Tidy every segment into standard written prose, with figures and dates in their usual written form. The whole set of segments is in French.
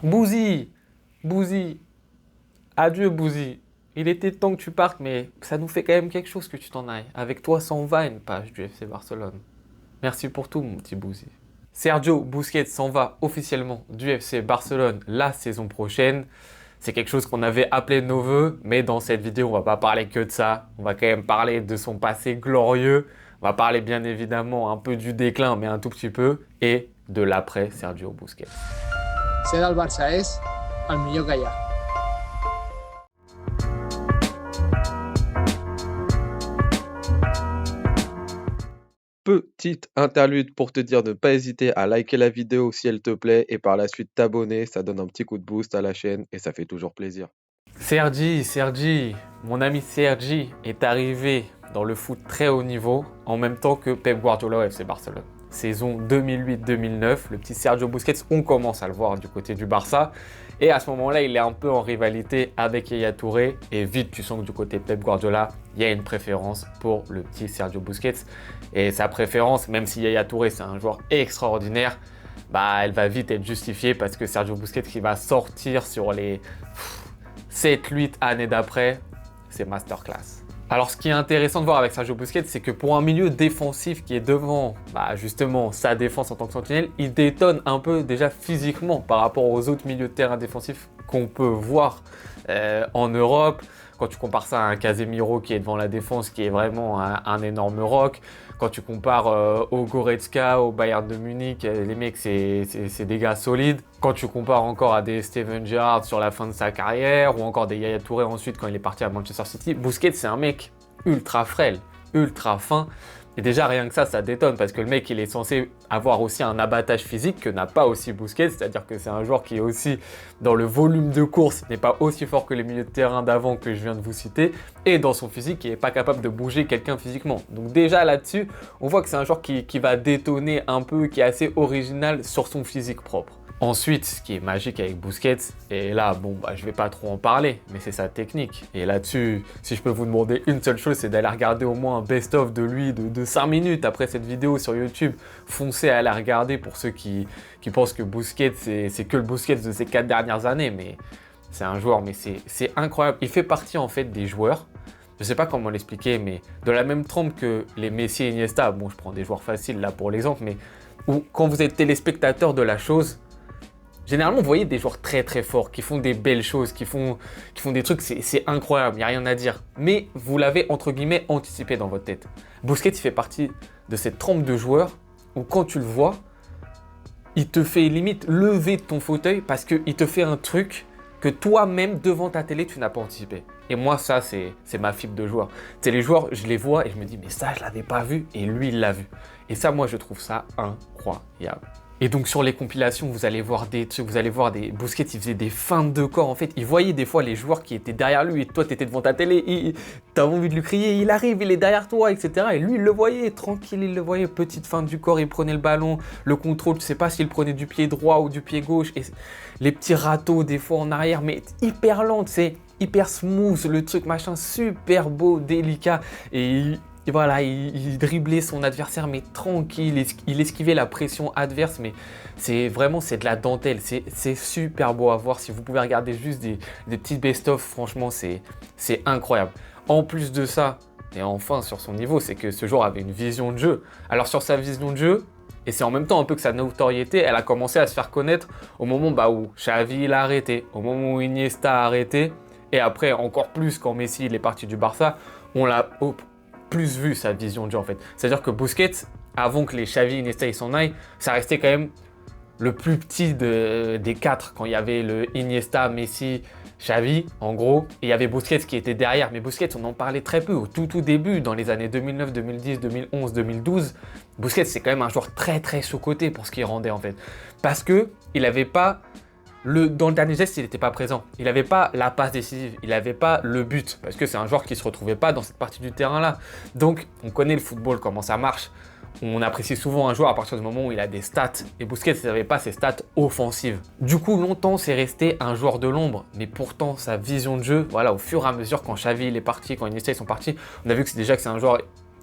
Bouzy, Bouzy, adieu Bouzy. Il était temps que tu partes, mais ça nous fait quand même quelque chose que tu t'en ailles. Avec toi, ça en va une page du FC Barcelone. Merci pour tout, mon petit Bouzy. Sergio Busquets s'en va officiellement du FC Barcelone la saison prochaine. C'est quelque chose qu'on avait appelé de nos voeux, mais dans cette vidéo, on va pas parler que de ça. On va quand même parler de son passé glorieux. On va parler bien évidemment un peu du déclin, mais un tout petit peu, et de l'après Sergio Busquets. Ser del Barça és el millor que hi ha. Petite interlude pour te dire de ne pas hésiter à liker la vidéo si elle te plaît et par la suite t'abonner, ça donne un petit coup de boost à la chaîne et ça fait toujours plaisir. Sergi, mon ami Sergi est arrivé dans le foot très haut niveau en même temps que Pep Guardiola au FC Barcelone. Saison 2008-2009, le petit Sergio Busquets, on commence à le voir du côté du Barça. Et à ce moment-là, il est un peu en rivalité avec Yaya Touré. Et vite, tu sens que du côté Pep Guardiola, il y a une préférence pour le petit Sergio Busquets. Et sa préférence, même si Yaya Touré, c'est un joueur extraordinaire, bah, elle va vite être justifiée parce que Sergio Busquets qui va sortir sur les 7-8 années d'après, c'est masterclass. Alors ce qui est intéressant de voir avec Sergio Busquets, c'est que pour un milieu défensif qui est devant justement sa défense en tant que sentinelle, il détonne un peu déjà physiquement par rapport aux autres milieux de terrain défensifs qu'on peut voir en Europe. Quand tu compares ça à un Casemiro qui est devant la défense, qui est vraiment un énorme roc. Quand tu compares au Goretzka, au Bayern de Munich, les mecs, c'est des gars solides. Quand tu compares encore à des Steven Gerrard sur la fin de sa carrière, ou encore des Yaya Touré ensuite quand il est parti à Manchester City, Busquets, c'est un mec ultra frêle, ultra fin. Et déjà, rien que ça détonne parce que le mec, il est censé avoir aussi un abattage physique que n'a pas aussi Busquets. C'est-à-dire que c'est un joueur qui est aussi, dans le volume de course, n'est pas aussi fort que les milieux de terrain d'avant que je viens de vous citer. Et dans son physique, il n'est pas capable de bouger quelqu'un physiquement. Donc déjà là-dessus, on voit que c'est un joueur qui va détonner un peu, qui est assez original sur son physique propre. Ensuite, ce qui est magique avec Busquets, et là, je vais pas trop en parler, mais c'est sa technique. Et là-dessus, si je peux vous demander une seule chose, c'est d'aller regarder au moins un best-of de lui de 5 minutes après cette vidéo sur YouTube. Foncez à la regarder pour ceux qui pensent que Busquets, c'est que le Busquets de ces 4 dernières années, mais c'est un joueur, mais c'est incroyable. Il fait partie en fait des joueurs, je sais pas comment l'expliquer, mais de la même trempe que les Messi et Iniesta, bon, je prends des joueurs faciles là pour l'exemple, mais où quand vous êtes téléspectateur de la chose, généralement, vous voyez des joueurs très très forts qui font des belles choses, qui font des trucs, c'est incroyable, il n'y a rien à dire. Mais vous l'avez entre guillemets anticipé dans votre tête. Busquets, il fait partie de cette trempe de joueurs où quand tu le vois, il te fait limite lever de ton fauteuil parce qu'il te fait un truc que toi-même devant ta télé, tu n'as pas anticipé. Et moi, ça, c'est ma fibre de joueur. C'est les joueurs, je les vois et je me dis, mais ça, je l'avais pas vu et lui, il l'a vu. Et ça, moi, je trouve ça incroyable. Et donc sur les compilations, vous allez voir des trucs, vous allez voir des Busquets, il faisait des feintes de corps en fait. Il voyait des fois les joueurs qui étaient derrière lui et toi tu étais devant ta télé, t'avais envie de lui crier, il arrive, il est derrière toi, etc. Et lui il le voyait, tranquille, il le voyait, petite feinte du corps, il prenait le ballon, le contrôle, tu sais pas s'il prenait du pied droit ou du pied gauche. Et les petits râteaux des fois en arrière, mais hyper lent, c'est hyper smooth, le truc machin, super beau, délicat. Et voilà, il driblait son adversaire, mais tranquille, il esquivait la pression adverse, mais c'est de la dentelle, c'est super beau à voir. Si vous pouvez regarder juste des petits best-of, franchement, c'est incroyable. En plus de ça, et enfin sur son niveau, c'est que ce joueur avait une vision de jeu. Alors sur sa vision de jeu, et c'est en même temps un peu que sa notoriété, elle a commencé à se faire connaître au moment où Xavi il a arrêté, au moment où Iniesta a arrêté, et après encore plus quand Messi il est parti du Barça, on l'a plus vu sa vision de jeu en fait. C'est-à-dire que Busquets, avant que les Xavi, Iniesta ils s'en aillent, ça restait quand même le plus petit des quatre. Quand il y avait le Iniesta, Messi, Xavi, en gros, et il y avait Busquets qui était derrière. Mais Busquets, on en parlait très peu au tout début, dans les années 2009, 2010, 2011, 2012. Busquets, c'est quand même un joueur très très sous-coté pour ce qu'il rendait en fait. Parce que il n'avait pas dans le dernier geste, il n'était pas présent. Il n'avait pas la passe décisive, il n'avait pas le but, parce que c'est un joueur qui ne se retrouvait pas dans cette partie du terrain-là. Donc, on connaît le football, comment ça marche. On apprécie souvent un joueur à partir du moment où il a des stats. Et Busquets n'avait pas ses stats offensives. Du coup, longtemps, c'est resté un joueur de l'ombre. Mais pourtant, sa vision de jeu, voilà, au fur et à mesure, quand Xavi il est parti, quand Iniesta ils sont partis, on a vu que c'est un joueur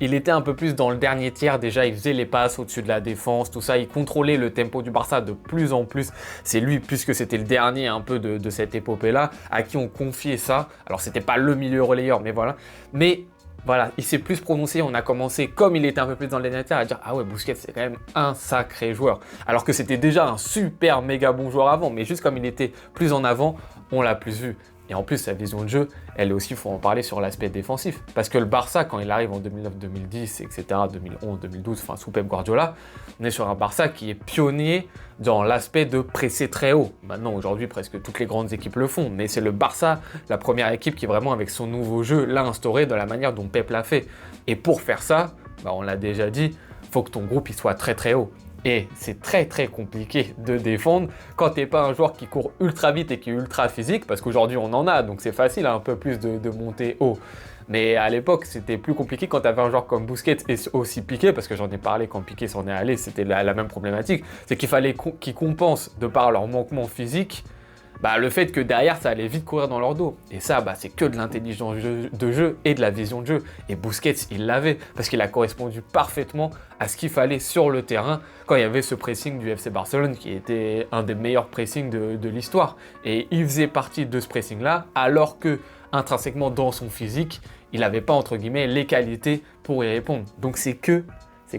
il était un peu plus dans le dernier tiers. Déjà, il faisait les passes au-dessus de la défense, tout ça. Il contrôlait le tempo du Barça de plus en plus. C'est lui, puisque c'était le dernier un peu de cette épopée-là, à qui on confiait ça. Alors, c'était pas le milieu relayeur, mais voilà. Mais voilà, il s'est plus prononcé. On a commencé, comme il était un peu plus dans le dernier tiers, à dire « Ah ouais, Busquets, c'est quand même un sacré joueur. » Alors que c'était déjà un super méga bon joueur avant. Mais juste comme il était plus en avant, on l'a plus vu. Et en plus, sa vision de jeu, elle est aussi, il faut en parler sur l'aspect défensif. Parce que le Barça, quand il arrive en 2009, 2010, etc., 2011, 2012, enfin sous Pep Guardiola, on est sur un Barça qui est pionnier dans l'aspect de presser très haut. Maintenant, aujourd'hui, presque toutes les grandes équipes le font. Mais c'est le Barça, la première équipe qui vraiment, avec son nouveau jeu, l'a instauré de la manière dont Pep l'a fait. Et pour faire ça, on l'a déjà dit, il faut que ton groupe il soit très très haut. Et c'est très très compliqué de défendre quand t'es pas un joueur qui court ultra vite et qui est ultra physique, parce qu'aujourd'hui on en a, donc c'est facile un peu plus de monter haut. Mais à l'époque, c'était plus compliqué quand tu avais un joueur comme Busquets et aussi Piqué, parce que j'en ai parlé quand Piqué s'en est allé, c'était la même problématique. C'est qu'il fallait qu'ils compensent, de par leur manquement physique, le fait que derrière, ça allait vite courir dans leur dos. Et ça, c'est que de l'intelligence de jeu et de la vision de jeu. Et Busquets, il l'avait, parce qu'il a correspondu parfaitement à ce qu'il fallait sur le terrain quand il y avait ce pressing du FC Barcelone, qui était un des meilleurs pressings de l'histoire. Et il faisait partie de ce pressing-là, alors que, intrinsèquement, dans son physique, il n'avait pas, entre guillemets, les qualités pour y répondre. Donc c'est que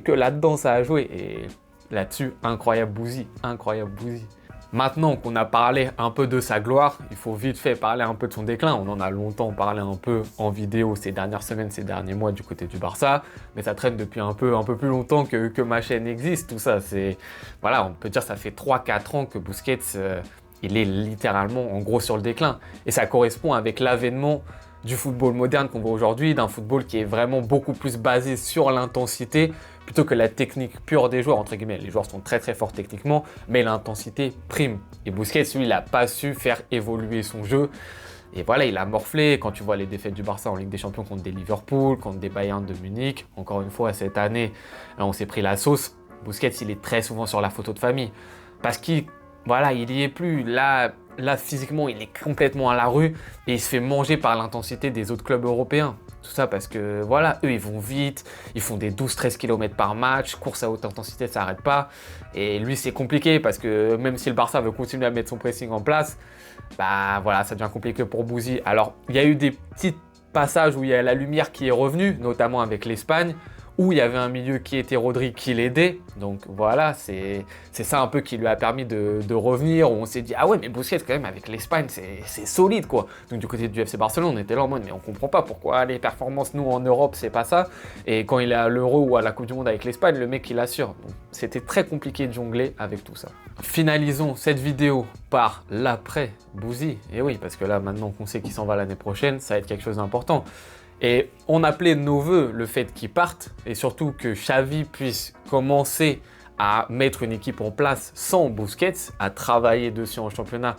là-dedans, ça a joué. Et là-dessus, incroyable Bouzy, incroyable Bouzy. Maintenant qu'on a parlé un peu de sa gloire, il faut vite fait parler un peu de son déclin. On en a longtemps parlé un peu en vidéo ces dernières semaines, ces derniers mois du côté du Barça, mais ça traîne depuis un peu plus longtemps que ma chaîne existe. Tout ça, on peut dire que ça fait 3-4 ans que Busquets, il est littéralement en gros sur le déclin. Et ça correspond avec l'avènement du football moderne qu'on voit aujourd'hui, d'un football qui est vraiment beaucoup plus basé sur l'intensité plutôt que la technique pure des joueurs, entre guillemets. Les joueurs sont très très forts techniquement, mais l'intensité prime. Et Busquets, lui, il n'a pas su faire évoluer son jeu. Et voilà, il a morflé. Quand tu vois les défaites du Barça en Ligue des Champions contre des Liverpool, contre des Bayern de Munich, encore une fois, cette année, on s'est pris la sauce. Busquets, il est très souvent sur la photo de famille. Parce qu'il y est plus. Là, physiquement, il est complètement à la rue et il se fait manger par l'intensité des autres clubs européens. Tout ça parce que, eux, ils vont vite, ils font des 12-13 km par match, course à haute intensité, ça n'arrête pas. Et lui, c'est compliqué parce que même si le Barça veut continuer à mettre son pressing en place, ça devient compliqué pour Bouzy. Alors, il y a eu des petits passages où il y a la lumière qui est revenue, notamment avec l'Espagne, où il y avait un milieu qui était Rodri qui l'aidait. Donc voilà, c'est ça un peu qui lui a permis de revenir, où on s'est dit « Ah ouais, mais Busquets, quand même, avec l'Espagne, c'est solide, quoi !» Donc du côté du FC Barcelone, on était là en mode « Mais on comprend pas pourquoi les performances, nous, en Europe, c'est pas ça. » Et quand il est à l'Euro ou à la Coupe du Monde avec l'Espagne, le mec, il assure. Donc c'était très compliqué de jongler avec tout ça. Finalisons cette vidéo par l'après Bouzy. Et oui, parce que là, maintenant qu'on sait qu'il s'en va l'année prochaine, ça va être quelque chose d'important. Et on appelait de nos voeux le fait qu'il parte et surtout que Xavi puisse commencer à mettre une équipe en place sans Busquets, à travailler dessus en championnat.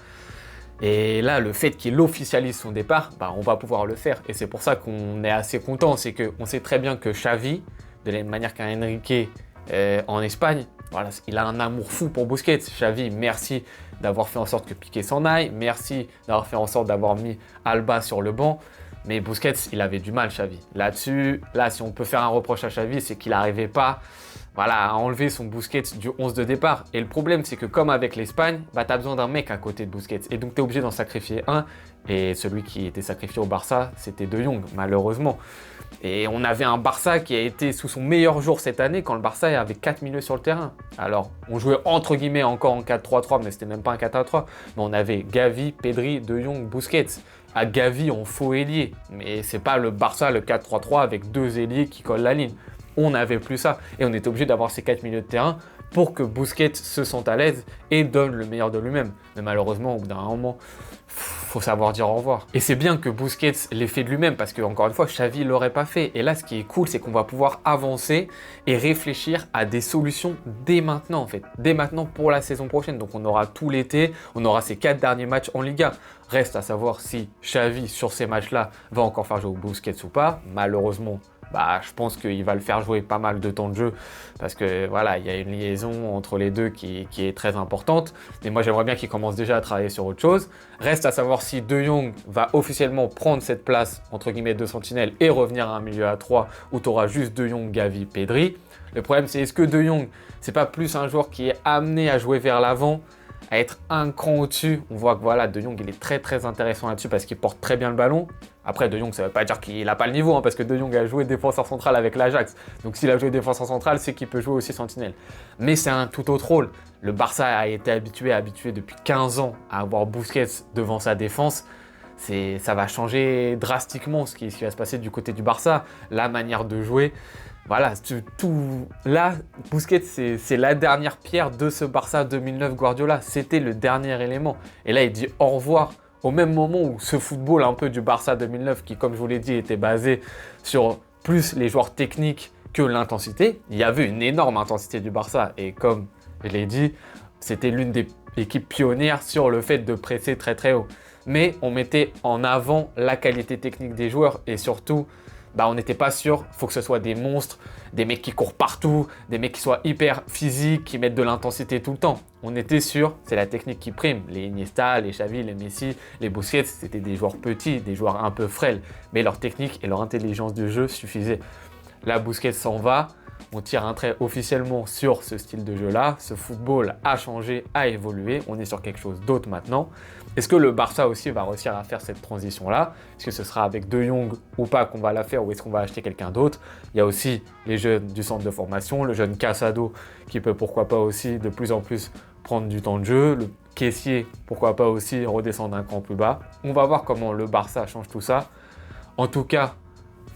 Et là, le fait qu'il officialise son départ, on va pouvoir le faire. Et c'est pour ça qu'on est assez content, c'est qu'on sait très bien que Xavi, de la même manière qu'Enrique en Espagne, il a un amour fou pour Busquets. Xavi, merci d'avoir fait en sorte que Piqué s'en aille, merci d'avoir fait en sorte d'avoir mis Alba sur le banc. Mais Busquets, il avait du mal, Xavi. Là-dessus, si on peut faire un reproche à Xavi, c'est qu'il n'arrivait pas à enlever son Busquets du 11 de départ. Et le problème, c'est que comme avec l'Espagne, tu as besoin d'un mec à côté de Busquets. Et donc, tu es obligé d'en sacrifier un. Et celui qui était sacrifié au Barça, c'était De Jong, malheureusement. Et on avait un Barça qui a été sous son meilleur jour cette année, quand le Barça avait 4 milieux sur le terrain. Alors, on jouait entre guillemets encore en 4-3-3, mais c'était même pas un 4-3. Mais on avait Gavi, Pedri, De Jong, Busquets. À Gavi en faux ailier. Mais c'est pas le Barça, le 4-3-3 avec 2 ailiers qui collent la ligne. On n'avait plus ça. Et on était obligé d'avoir ces 4 milieux de terrain pour que Busquets se sente à l'aise et donne le meilleur de lui-même. Mais malheureusement, au bout d'un moment, faut savoir dire au revoir. Et c'est bien que Busquets l'ait fait de lui-même parce que, encore une fois, Xavi l'aurait pas fait. Et là, ce qui est cool, c'est qu'on va pouvoir avancer et réfléchir à des solutions dès maintenant, en fait. Dès maintenant pour la saison prochaine. Donc, on aura tout l'été, on aura ces 4 derniers matchs en Liga. Reste à savoir si Xavi, sur ces matchs-là, va encore faire jouer Busquets ou pas. Malheureusement, bah, je pense qu'il va le faire jouer pas mal de temps de jeu parce que voilà, il y a une liaison entre les deux qui est très importante. Mais moi, j'aimerais bien qu'il commence déjà à travailler sur autre chose. Reste à savoir si De Jong va officiellement prendre cette place entre guillemets de sentinelle et revenir à un milieu à 3 où tu auras juste De Jong, Gavi, Pedri. Le problème, c'est est-ce que De Jong, c'est pas plus un joueur qui est amené à jouer vers l'avant, à être un cran au-dessus. On voit que voilà, De Jong, il est très très intéressant là-dessus parce qu'il porte très bien le ballon. Après, De Jong, ça ne veut pas dire qu'il n'a pas le niveau, hein, parce que De Jong a joué défenseur central avec l'Ajax. Donc s'il a joué défenseur central, c'est qu'il peut jouer aussi sentinelle. Mais c'est un tout autre rôle. Le Barça a été habitué depuis 15 ans à avoir Busquets devant sa défense. Ça va changer drastiquement ce qui va se passer du côté du Barça, la manière de jouer. Voilà, là, Busquets, c'est la dernière pierre de ce Barça 2009 Guardiola. C'était le dernier élément. Et là, il dit au revoir au même moment où ce football un peu du Barça 2009, qui, comme je vous l'ai dit, était basé sur plus les joueurs techniques que l'intensité. Il y avait une énorme intensité du Barça. Et comme je l'ai dit, c'était l'une des équipes pionnières sur le fait de presser très très haut. Mais on mettait en avant la qualité technique des joueurs et surtout, on n'était pas sûr, il faut que ce soit des monstres, des mecs qui courent partout, des mecs qui soient hyper physiques, qui mettent de l'intensité tout le temps. On était sûr, c'est la technique qui prime. Les Iniesta, les Xavi, les Messi, les Busquets, c'était des joueurs petits, des joueurs un peu frêles, mais leur technique et leur intelligence de jeu suffisaient. Là, Busquets s'en va, on tire un trait officiellement sur ce style de jeu-là. Ce football a changé, a évolué, on est sur quelque chose d'autre maintenant. Est-ce que le Barça aussi va réussir à faire cette transition-là? Est-ce que ce sera avec De Jong ou pas qu'on va la faire, ou est-ce qu'on va acheter quelqu'un d'autre? Il y a aussi les jeunes du centre de formation, le jeune Casado qui peut pourquoi pas aussi de plus en plus prendre du temps de jeu, le caissier pourquoi pas aussi redescendre un cran plus bas. On va voir comment le Barça change tout ça. En tout cas,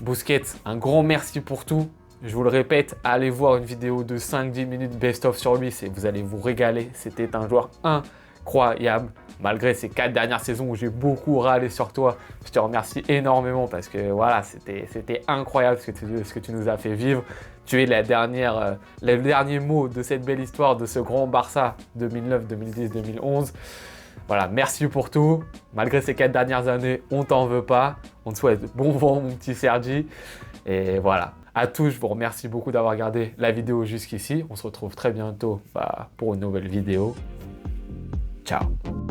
Busquets, un grand merci pour tout. Je vous le répète, allez voir une vidéo de 5-10 minutes best-of sur lui, vous allez vous régaler. C'était un joueur incroyable. Malgré ces 4 dernières saisons où j'ai beaucoup râlé sur toi, je te remercie énormément parce que voilà, c'était incroyable ce que tu nous as fait vivre. Tu es le dernier mot de cette belle histoire de ce grand Barça 2009, 2010, 2011. Voilà, merci pour tout. Malgré ces 4 dernières années, on t'en veut pas. On te souhaite bon vent, mon petit Sergi. Et voilà. À tous, je vous remercie beaucoup d'avoir regardé la vidéo jusqu'ici. On se retrouve très bientôt pour une nouvelle vidéo. Ciao.